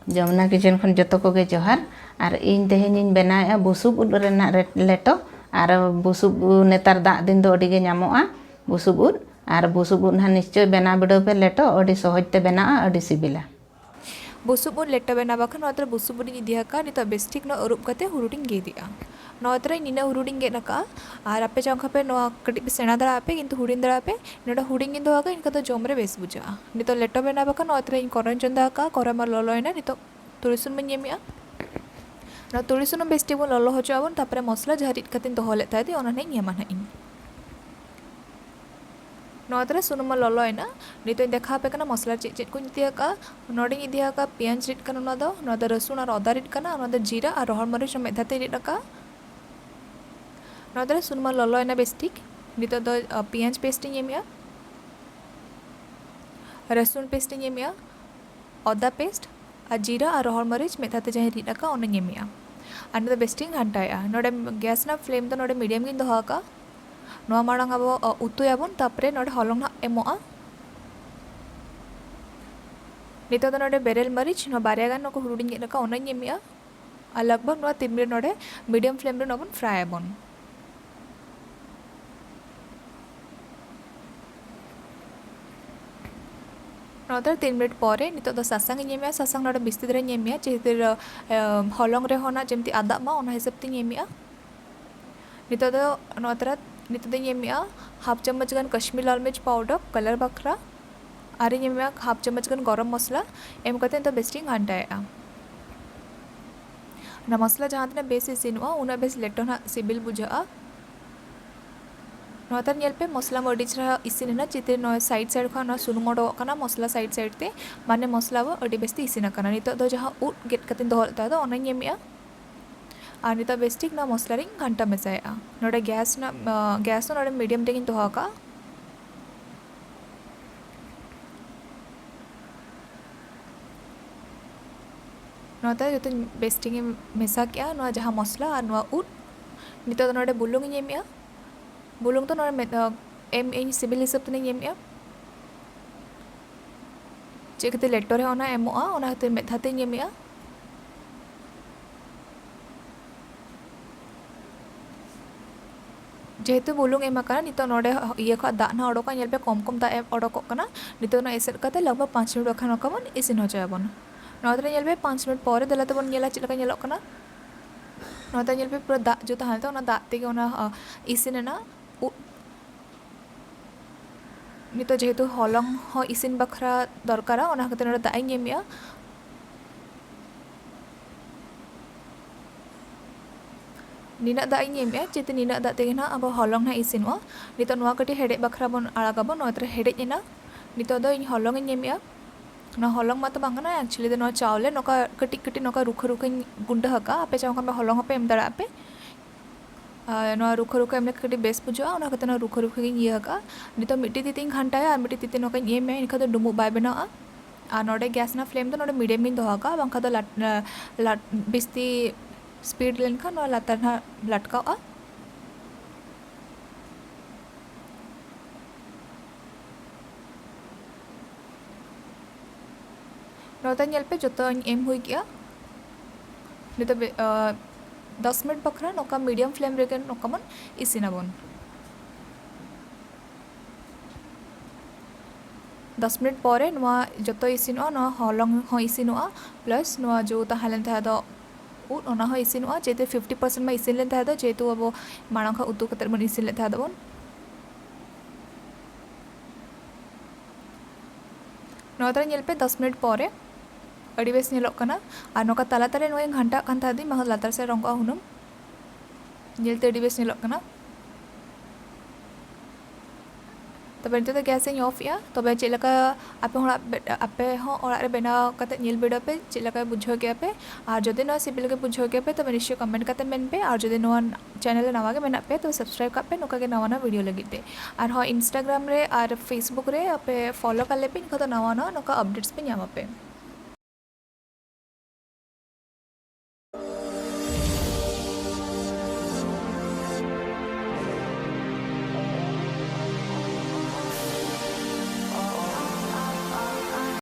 Jamuna kitchen खन जतो कोगे जोहार और इन तेहेनिन बनाए बुसुब उद रेना लेटो और बुसुब नेतार दाग दिन दो अडिगे नामोआ बुसुब उद और बुसुब उद ना निश्चय बना बिडो पे लेटो अडी सहजते बना अडी सिबिला बुसुब उद लेटो बना बाखन नोतरे बुसुब उड इदियाका नितो बेस्टिक नो अरुप कते हुरुडिंग गेदिया नोतरे निना हुरुडिंग गेनका और आपे जांखा पे नो कटी पे सेना दरा आपे किंतु हुडिंग दरा आपे नोडा हुडिंग इन दोगा इनका तो जोमरे बेस बुजा नितो लेटो बना बाखन नोतरे इन कोरन चंदा का कोरमा ललोयना नितो तुरिसुन मन येमिया ना तुरिसुन बेस्टिक बन ललो होचो आबन तापरे मसला जहारिट कतिन दोहले तादि ओना नै येमाना इन नोतरे सुनुमा ललोयना नितो देखा पे कना मसला चेक को इदियाका नोडिंग इदियाका पियाज रिट कना नोदा रसुन और अदा रिट कना नोदा जीरा और रोहन मरिच मेधाते रिटका नोदरे सुनुमा ललोयना बेस्टिक नितो दो पियाज पेस्टिंग येमिया रसुन पेस्टिंग येमिया अदा पेस्ट और जीरा और रोहन मरिच मेधाते जहे रिटका ओना येमिया और नितो बेस्टिंग घंटाया नोडे गैस ना फ्लेम तो नोडे मीडियम गिन दोहाका नोआ माड़ांग अब उतुयाबन तापरे नोडे हलंग ना एमोआ नितो दो नोडे बेरेल मरिच नो बारिया गान नको हुरुडिंग गेनका ओना येमिया और लगभग नोआ 3 मिनट नोडे मीडियम फ्लेम रे नोबन फ्राई आबन नोदर 3 मिनट पर नितो दो सासांग येमिया सासांग नोडे बिस्ती दरे येमिया जेतिर हलंग रे होना जेमति आदा मा ओना हिसाब ति येमिया नितो दो नोतरा नितो दो येमिया हाफ चम्मच गान कश्मीर लाल मिर्च पाउडर कलर बखरा और येमिया हाफ चम्मच गान गरम मसला एम कते तो बेस्टिंग घंटाया ना मसला जहाँ तना बेस इसिनुआ उना बेस लेटो ना सिबिल बुझा नोतर नेल पे मसला मडी छरा इसिना चिते नो साइड साइड खा ना सुनु मोडो कना मसला साइड साइड ते माने मसला वो अडी बेस्ती इसिना कना नितो दो जहाँ उट गेट कते दोहलता दो ओना येमिया और नितो बेस्टिक ना मसला रिंग घंटा मेसाया नोडे गैस नोडे मीडियम टेकिन दोहाका नोता जतो बेस्टिंग मेसा किया नो जहाँ मसला और नो उट नितो दो नोडे बुलुंग येमिया बुलुंग तो नोडे एम इन सिबिल हिसाब तने येमिया चेकते लेटो रे ओना एमोआ ओना हते मेथाते येमिया जेहेतु बुलुंग एमाकाना नितो नोडे इये खा दा ना ओडोका नेल पे कम कम दा ओडोको कना नितो ना एसेट कते लगभग 5 मिनट रखा नकाबन इसिन हो जायबन नोदरे नेल पे 5 मिनट पर देलाते बन नेला चिलका नेलो कना नोता नेल पे पूरा दा जो ताहलते ओना दा तेगे ओना इसिनेना नितो जेहेतु हलंग हो इसिन बखरा दरकारा ओना खातिर नोडे दा येमिया निना दा येमिया चिते निना दा तेगे ना अब हलंग ना इसिनवा नितो नोआ कटी हेडे बखरा बन आड़ागाबो नोतरे हेडे एना नितो दो इन हलंग येमिया ना हलंग मत बांगना एक्चुअली दो नो चावले नोका कटी कटी नोका रुख रुख गुंडा हका आपे चावका में हलंग पे एम दड़ा आपे नो रुख रुख एमने कटी बेस बुझा ओना कते नो रुख रुख गिन ये हका नितो मिट्टी तितिंग घंटाया और मिट्टी तिति नोका ये में इनका तो डुमु बाय बना आ नोडे गैस ना फ्लेम तो नोडे मीडियम गिन दोहाका बांका तो लट बिस्ती स्पीड लेनका नो लातर ना लटका नोता नेल पे जो एम हुई गया नितो 10 मिनट बखरा नोका मीडियम फ्लेम रे नोका मन इसिनाबन 10 मिनट पर नुआ जतो इसिनवा नुआ हलंग हो इसिनवा प्लस नुआ जो ताहलेन था दो उट ओना हो इसिनवा जेते 50% मा इसिन लेन था दो जेतु अब माणा खा उतु कतर मन इसिन ले था दबन नोता नेल पे 10 मिनट पर अड़ी बेस नेलो कना और नोका ताला ताले नोए घंटा कान थादी मा लातार से रंगा हुनम नेलते अड़ी बेस नेलो कना तबे नितो गैस इन ऑफ या तबे चेलका आपे हो ओड़ा रे बेना कते नेल बेडा पे चेलका बुझो गया पे और जदि नो सिबिल के बुझो गया पे तबे निश्चय कमेंट कते मेन पे और जदि नो चैनल नवा के मेना पे तो सब्सक्राइब का पे नोका के नवा वीडियो लगिते और हो इंस्टाग्राम रे और फेसबुक रे आपे फॉलो कर ले पे इनको तो नवा नोका अपडेट्स पे ᱧᱟᱢ पे